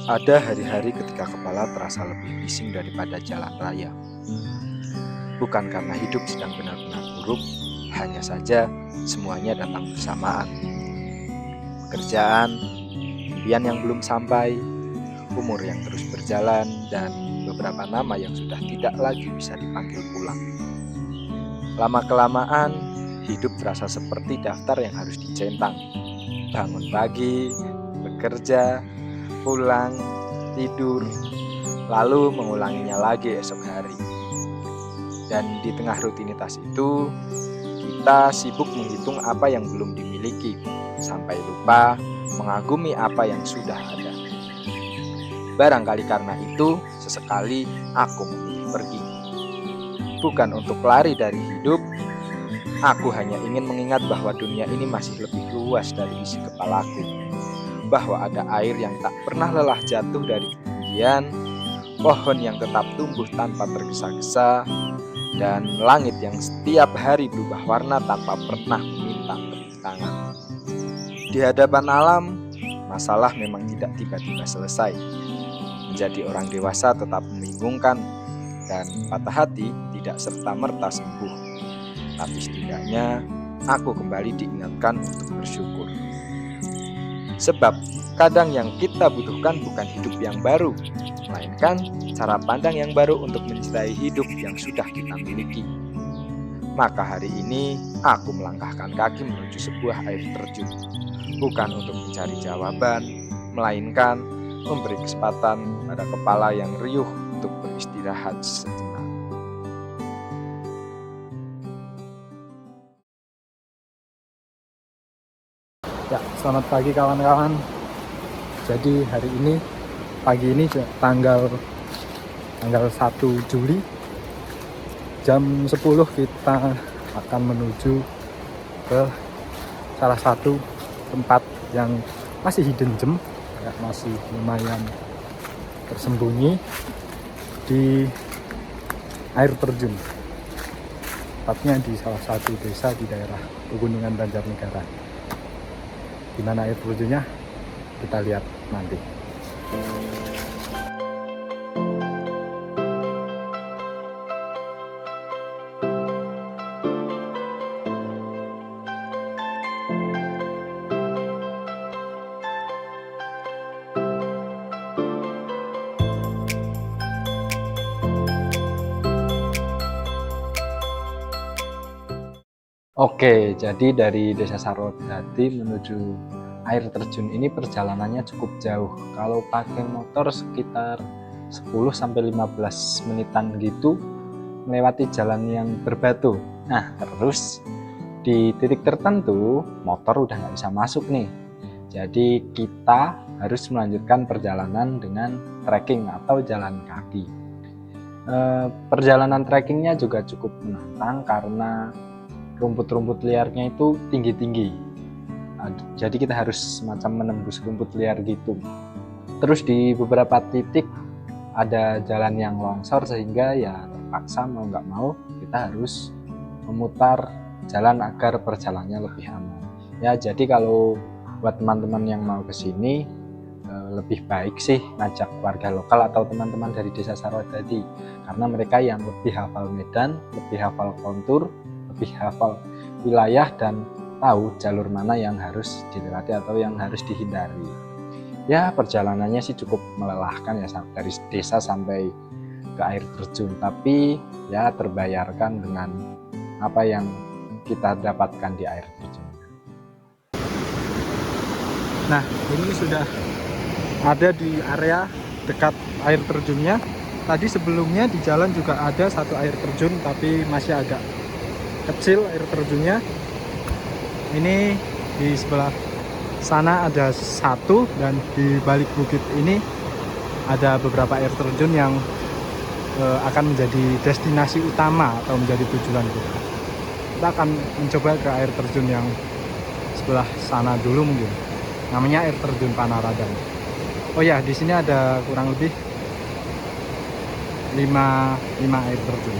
Ada hari-hari ketika kepala terasa lebih bising daripada jalan raya. Bukan karena hidup sedang benar-benar buruk, hanya saja semuanya datang bersamaan. Pekerjaan, impian yang belum sampai, umur yang terus berjalan, dan beberapa nama yang sudah tidak lagi bisa dipanggil pulang. Lama-kelamaan, hidup terasa seperti daftar yang harus dicentang. Bangun pagi, bekerja, pulang, tidur, lalu mengulanginya lagi esok hari. Dan di tengah rutinitas itu, kita sibuk menghitung apa yang belum dimiliki, sampai lupa mengagumi apa yang sudah ada. Barangkali karena itu, sesekali aku memilih pergi. Bukan untuk lari dari hidup, aku hanya ingin mengingat bahwa dunia ini masih lebih luas dari isi kepalaku. Bahwa ada air yang tak pernah lelah jatuh dari ketinggian, pohon yang tetap tumbuh tanpa tergesa-gesa, dan langit yang setiap hari berubah warna tanpa pernah meminta tepuk tangan. Di hadapan alam, masalah memang tidak tiba-tiba selesai. Menjadi orang dewasa tetap membingungkan, dan patah hati tidak serta-merta sembuh. Tapi setidaknya, aku kembali diingatkan untuk bersyukur. Sebab kadang yang kita butuhkan bukan hidup yang baru, melainkan cara pandang yang baru untuk mencintai hidup yang sudah kita miliki. Maka hari ini aku melangkahkan kaki menuju sebuah air terjun, bukan untuk mencari jawaban, melainkan memberi kesempatan pada kepala yang riuh untuk beristirahat sejenak. Ya, selamat pagi kawan-kawan. Jadi hari ini, pagi ini tanggal 1 Juli jam 10 kita akan menuju ke salah satu tempat yang masih hidden gem, masih lumayan tersembunyi di air terjun. Tepatnya di salah satu desa di daerah Pegunungan Banjarnegara. Di mana air terjunnya kita lihat nanti. Oke, jadi dari Desa Sarwodadi menuju air terjun ini perjalanannya cukup jauh. Kalau pakai motor sekitar 10-15 menitan gitu, melewati jalan yang berbatu. Nah, terus di titik tertentu motor udah nggak bisa masuk nih. Jadi kita harus melanjutkan perjalanan dengan trekking atau jalan kaki. Perjalanan trekkingnya juga cukup menantang karena rumput-rumput liarnya itu tinggi-tinggi. Jadi kita harus semacam menembus rumput liar gitu. Terus di beberapa titik ada jalan yang longsor sehingga ya terpaksa mau nggak mau kita harus memutar jalan agar perjalanannya lebih aman. Ya, jadi kalau buat teman-teman yang mau ke sini lebih baik sih ngajak warga lokal atau teman-teman dari Desa Sarwodadi karena mereka yang lebih hafal medan, lebih hafal kontur, lebih hafal wilayah dan tahu jalur mana yang harus dilewati atau yang harus dihindari. Ya, perjalanannya sih cukup melelahkan ya dari desa sampai ke air terjun, tapi ya terbayarkan dengan apa yang kita dapatkan di air terjun. Nah, ini sudah ada di area dekat air terjunnya. Tadi sebelumnya di jalan juga ada satu air terjun tapi masih agak kecil air terjunnya. Ini di sebelah sana ada satu dan di balik bukit ini ada beberapa air terjun yang akan menjadi destinasi utama atau menjadi tujuan kita. Kita akan mencoba ke air terjun yang sebelah sana dulu mungkin. Namanya air terjun Panaradan. Oh ya, di sini ada kurang lebih 5 air terjun.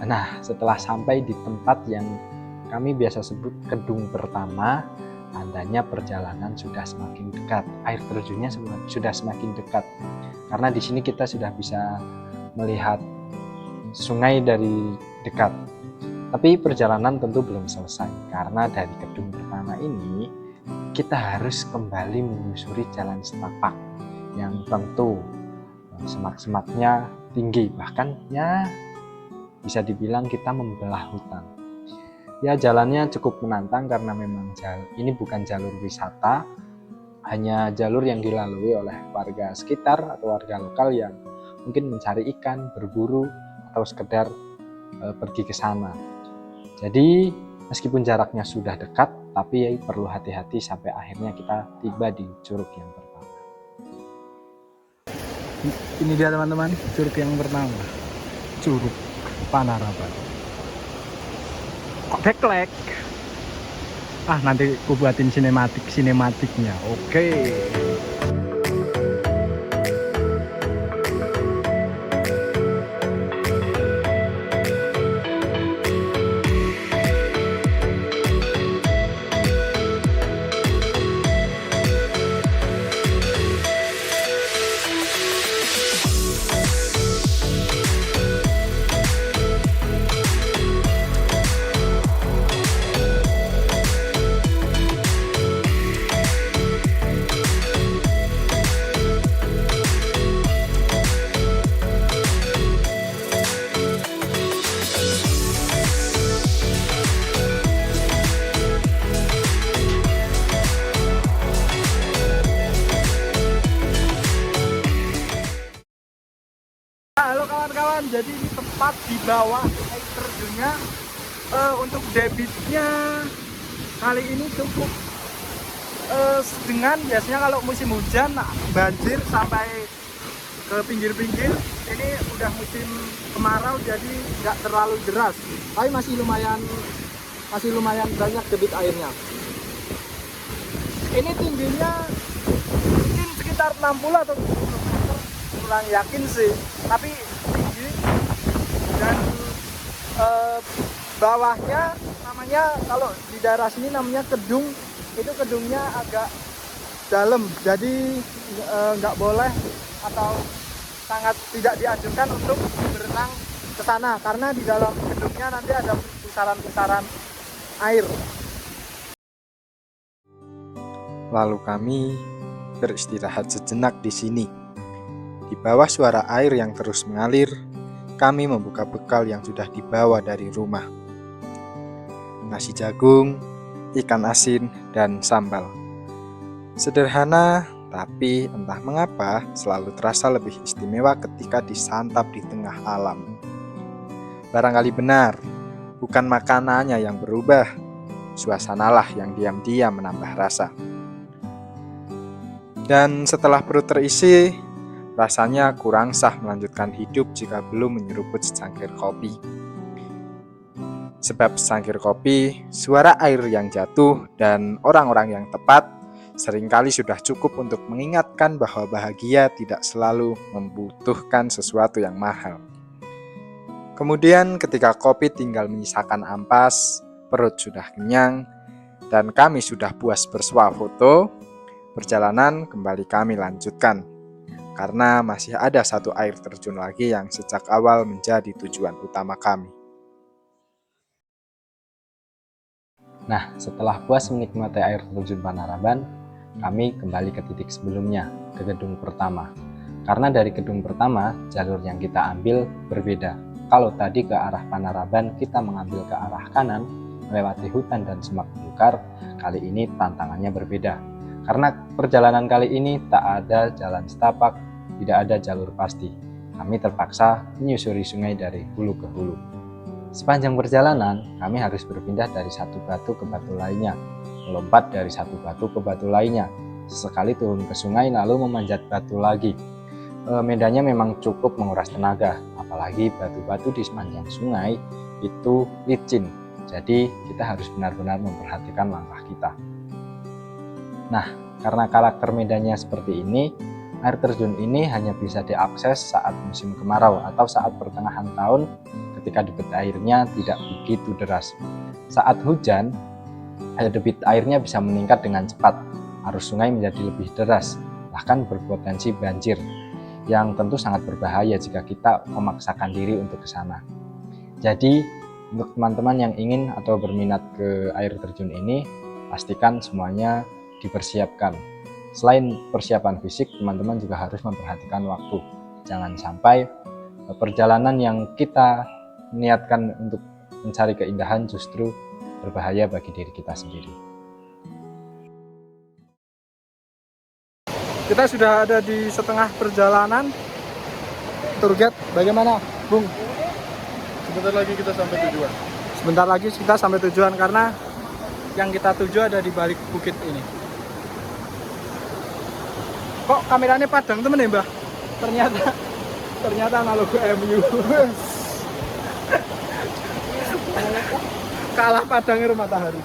Nah, setelah sampai di tempat yang kami biasa sebut kedung pertama, tandanya perjalanan sudah semakin dekat, air terjunnya sudah semakin dekat. Karena di sini kita sudah bisa melihat sungai dari dekat. Tapi perjalanan tentu belum selesai, karena dari gedung pertama ini kita harus kembali menyusuri jalan setapak yang tentu semak-semaknya tinggi, bahkan ya bisa dibilang kita membelah hutan. Ya, jalannya cukup menantang karena memang ini bukan jalur wisata, hanya jalur yang dilalui oleh warga sekitar atau warga lokal yang mungkin mencari ikan, berburu, atau sekedar pergi ke sana. Jadi meskipun jaraknya sudah dekat, tapi perlu hati-hati sampai akhirnya kita tiba di curug yang pertama. Ini dia teman-teman, curug yang pertama, Curug Panaraban. Kok deklek? Nanti aku buatin sinematiknya. Oke. Halo kawan-kawan, jadi ini tepat di bawah air terjunnya. Untuk debitnya kali ini cukup dengan biasanya kalau musim hujan banjir sampai ke pinggir-pinggir. Ini udah musim kemarau jadi nggak terlalu deras, tapi masih lumayan banyak debit airnya. Ini tingginya mungkin sekitar 60 atau 70 meter, kurang yakin sih, tapi tinggi. Dan bawahnya namanya, kalau di daerah sini namanya kedung, itu kedungnya agak dalam, jadi nggak boleh atau sangat tidak dianjurkan untuk berenang ke sana, karena di dalam gedungnya nanti ada pusaran-pusaran air. Lalu kami beristirahat sejenak di sini. Di bawah suara air yang terus mengalir, kami membuka bekal yang sudah dibawa dari rumah. Nasi jagung, ikan asin, dan sambal. Sederhana, tapi entah mengapa selalu terasa lebih istimewa ketika disantap di tengah alam. Barangkali benar, bukan makanannya yang berubah, suasanalah yang diam-diam menambah rasa. Dan setelah perut terisi, rasanya kurang sah melanjutkan hidup jika belum menyeruput secangkir kopi. Sebab secangkir kopi, suara air yang jatuh, dan orang-orang yang tepat seringkali sudah cukup untuk mengingatkan bahwa bahagia tidak selalu membutuhkan sesuatu yang mahal. Kemudian ketika kopi tinggal menyisakan ampas, perut sudah kenyang, dan kami sudah puas bersuah foto, perjalanan kembali kami lanjutkan. Karena masih ada satu air terjun lagi yang sejak awal menjadi tujuan utama kami. Nah, setelah puas menikmati air terjun Panaraban, kami kembali ke titik sebelumnya, ke gedung pertama. Karena dari gedung pertama, jalur yang kita ambil berbeda. Kalau tadi ke arah Panaraban, kita mengambil ke arah kanan, melewati hutan dan semak belukar, kali ini tantangannya berbeda. Karena perjalanan kali ini tak ada jalan setapak, tidak ada jalur pasti. Kami terpaksa menyusuri sungai dari hulu ke hulu. Sepanjang perjalanan, kami harus berpindah dari satu batu ke batu lainnya, melompat dari satu batu ke batu lainnya, sesekali turun ke sungai lalu memanjat batu lagi. Medannya memang cukup menguras tenaga, apalagi batu-batu di sepanjang sungai itu licin, jadi kita harus benar-benar memperhatikan langkah kita. Nah, karena karakter medannya seperti ini, air terjun ini hanya bisa diakses saat musim kemarau atau saat pertengahan tahun ketika debit airnya tidak begitu deras. Saat hujan, debit airnya bisa meningkat dengan cepat, arus sungai menjadi lebih deras, bahkan berpotensi banjir, yang tentu sangat berbahaya jika kita memaksakan diri untuk ke sana. Jadi, untuk teman-teman yang ingin atau berminat ke air terjun ini, pastikan semuanya dipersiapkan. Selain persiapan fisik, teman-teman juga harus memperhatikan waktu. Jangan sampai perjalanan yang kita niatkan untuk mencari keindahan justru berbahaya bagi diri kita sendiri. Kita sudah ada di setengah perjalanan. Tour guide, bagaimana, Bung? Sebentar lagi kita sampai tujuan. Sebentar lagi kita sampai tujuan karena yang kita tuju ada di balik bukit ini. Kok kameranya padang temen ya, Mbah? Ternyata analog MU. Kalah padangnya matahari.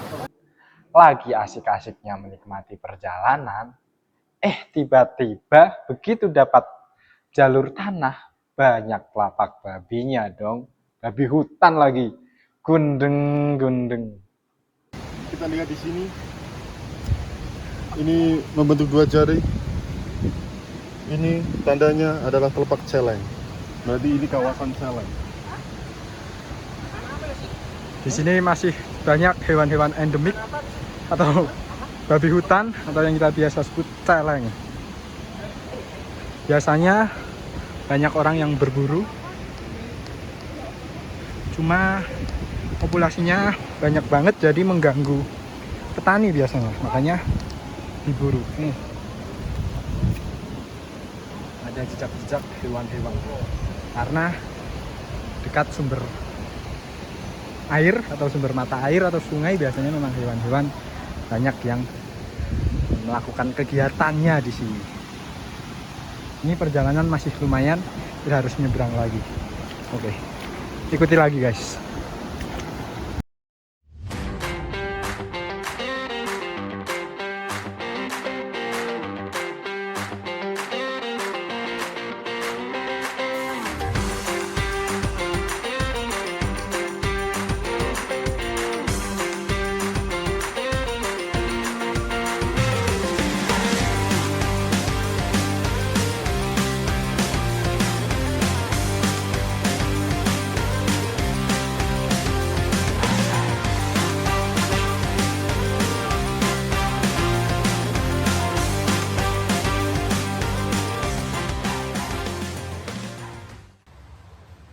Lagi asik-asiknya menikmati perjalanan, tiba-tiba begitu dapat jalur tanah, banyak lapak babinya dong. Babi hutan lagi, gundeng-gundeng. Kita lihat di sini. Ini membentuk 2 jari. Ini tandanya adalah telapak celeng. Berarti ini kawasan celeng. Di sini masih banyak hewan-hewan endemik atau babi hutan atau yang kita biasa sebut celeng. Biasanya banyak orang yang berburu. Cuma populasinya banyak banget jadi mengganggu petani biasanya. Makanya diburu. Ada jejak-jejak hewan-hewan karena dekat sumber air atau sumber mata air atau sungai, biasanya memang hewan-hewan banyak yang melakukan kegiatannya di sini. Ini perjalanan masih lumayan, kita harus nyebrang lagi. Oke, ikuti lagi guys.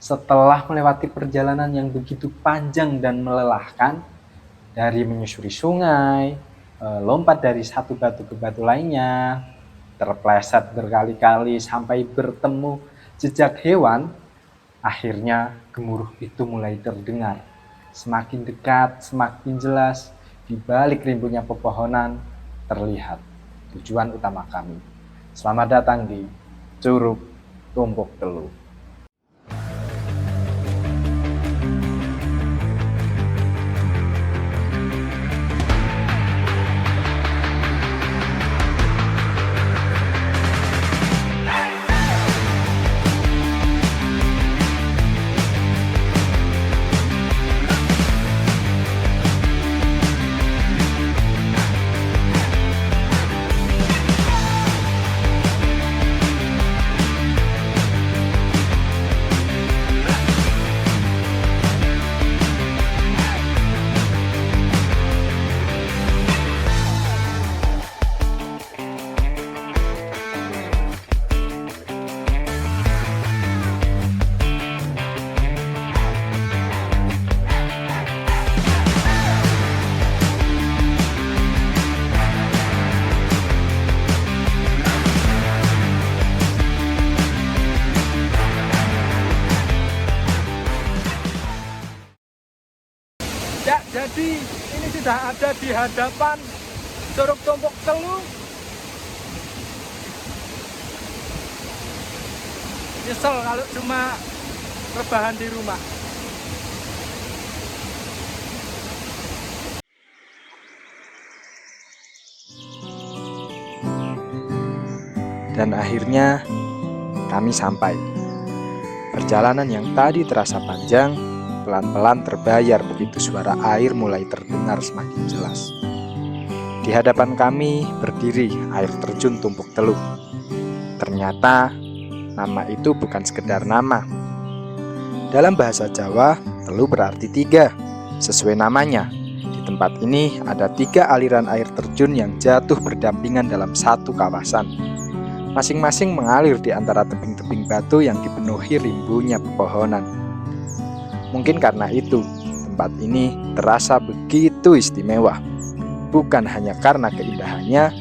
Setelah melewati perjalanan yang begitu panjang dan melelahkan, dari menyusuri sungai, lompat dari satu batu ke batu lainnya, terpleset berkali-kali sampai bertemu jejak hewan, akhirnya gemuruh itu mulai terdengar. Semakin dekat, semakin jelas, di balik rimbunnya pepohonan terlihat tujuan utama kami. Selamat datang di Curug Tumpuk Telu. Ya, jadi ini sudah ada di hadapan Curug Tumpuk Telu. Nyesel kalau cuma rebahan di rumah. Dan akhirnya kami sampai. Perjalanan yang tadi terasa panjang pelan-pelan terbayar begitu suara air mulai terdengar semakin jelas. Di hadapan kami berdiri air terjun Tumpuk Teluk. Ternyata nama itu bukan sekedar nama. Dalam bahasa Jawa, telu berarti 3. Sesuai namanya, di tempat ini ada 3 aliran air terjun yang jatuh berdampingan dalam satu kawasan. Masing-masing mengalir di antara tebing-tebing batu yang dipenuhi rimbunya pepohonan. Mungkin karena itu, tempat ini terasa begitu istimewa. Bukan hanya karena keindahannya,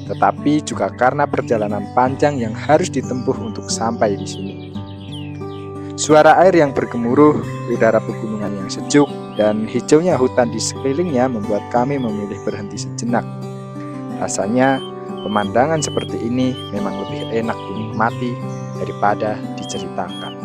tetapi juga karena perjalanan panjang yang harus ditempuh untuk sampai di sini. Suara air yang bergemuruh, udara pegunungan yang sejuk, dan hijaunya hutan di sekelilingnya membuat kami memilih berhenti sejenak. Rasanya, pemandangan seperti ini memang lebih enak dinikmati daripada diceritakan.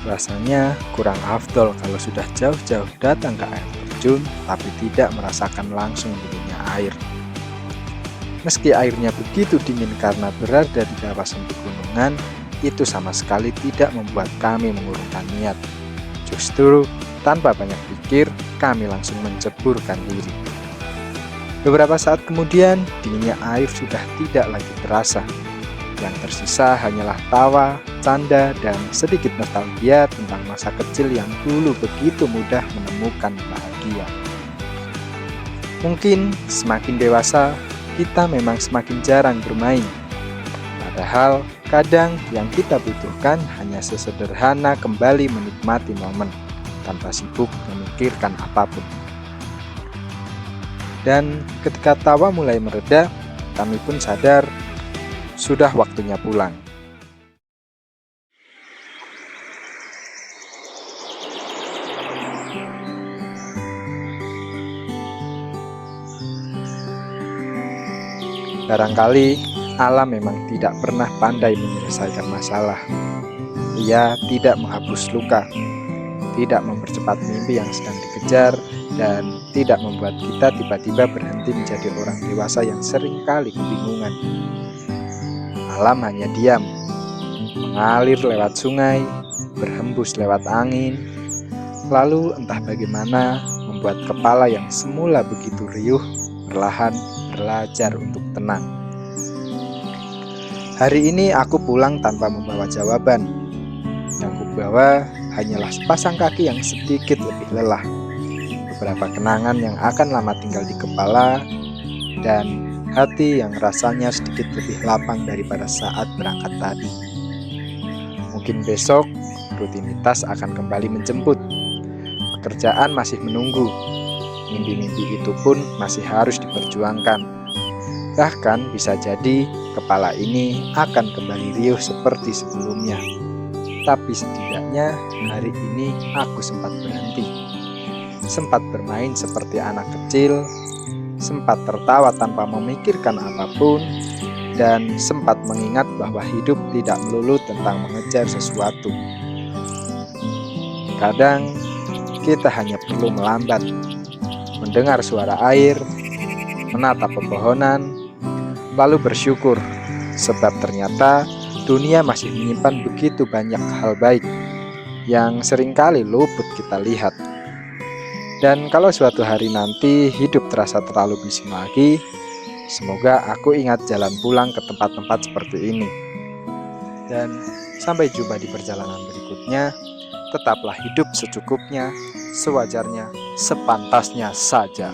Rasanya kurang afdol kalau sudah jauh-jauh datang ke air terjun tapi tidak merasakan langsung dinginnya air. Meski airnya begitu dingin karena berada di kawasan pegunungan, itu sama sekali tidak membuat kami mengurungkan niat. Justru tanpa banyak pikir, kami langsung menceburkan diri. Beberapa saat kemudian, dinginnya air sudah tidak lagi terasa. Yang tersisa hanyalah tawa, canda, dan sedikit nostalgia tentang masa kecil yang dulu begitu mudah menemukan bahagia. Mungkin semakin dewasa, kita memang semakin jarang bermain. Padahal kadang yang kita butuhkan hanya sesederhana kembali menikmati momen, tanpa sibuk memikirkan apapun. Dan ketika tawa mulai mereda, kami pun sadar sudah waktunya pulang. Barangkali alam memang tidak pernah pandai menyelesaikan masalah. Ia tidak menghapus luka, tidak mempercepat mimpi yang sedang dikejar, dan tidak membuat kita tiba-tiba berhenti menjadi orang dewasa yang seringkali kebingungan. Alam hanya diam, mengalir lewat sungai, berhembus lewat angin, lalu entah bagaimana membuat kepala yang semula begitu riuh perlahan belajar untuk tenang. Hari ini aku pulang tanpa membawa jawaban. Yang kubawa hanyalah sepasang kaki yang sedikit lebih lelah, beberapa kenangan yang akan lama tinggal di kepala, dan hati yang rasanya sedikit lebih lapang daripada saat berangkat tadi. Mungkin besok rutinitas akan kembali menjemput. Pekerjaan masih menunggu. Mimpi-mimpi itu pun masih harus diperjuangkan. Bahkan bisa jadi kepala ini akan kembali riuh seperti sebelumnya. Tapi setidaknya hari ini aku sempat berhenti. Sempat bermain seperti anak kecil, sempat tertawa tanpa memikirkan apapun, dan sempat mengingat bahwa hidup tidak melulu tentang mengejar sesuatu. Kadang kita hanya perlu melambat, mendengar suara air, menatap pepohonan, lalu bersyukur, sebab ternyata dunia masih menyimpan begitu banyak hal baik yang seringkali luput kita lihat. Dan kalau suatu hari nanti hidup terasa terlalu bising lagi, semoga aku ingat jalan pulang ke tempat-tempat seperti ini. Dan sampai jumpa di perjalanan berikutnya. Tetaplah hidup secukupnya, sewajarnya, sepantasnya saja.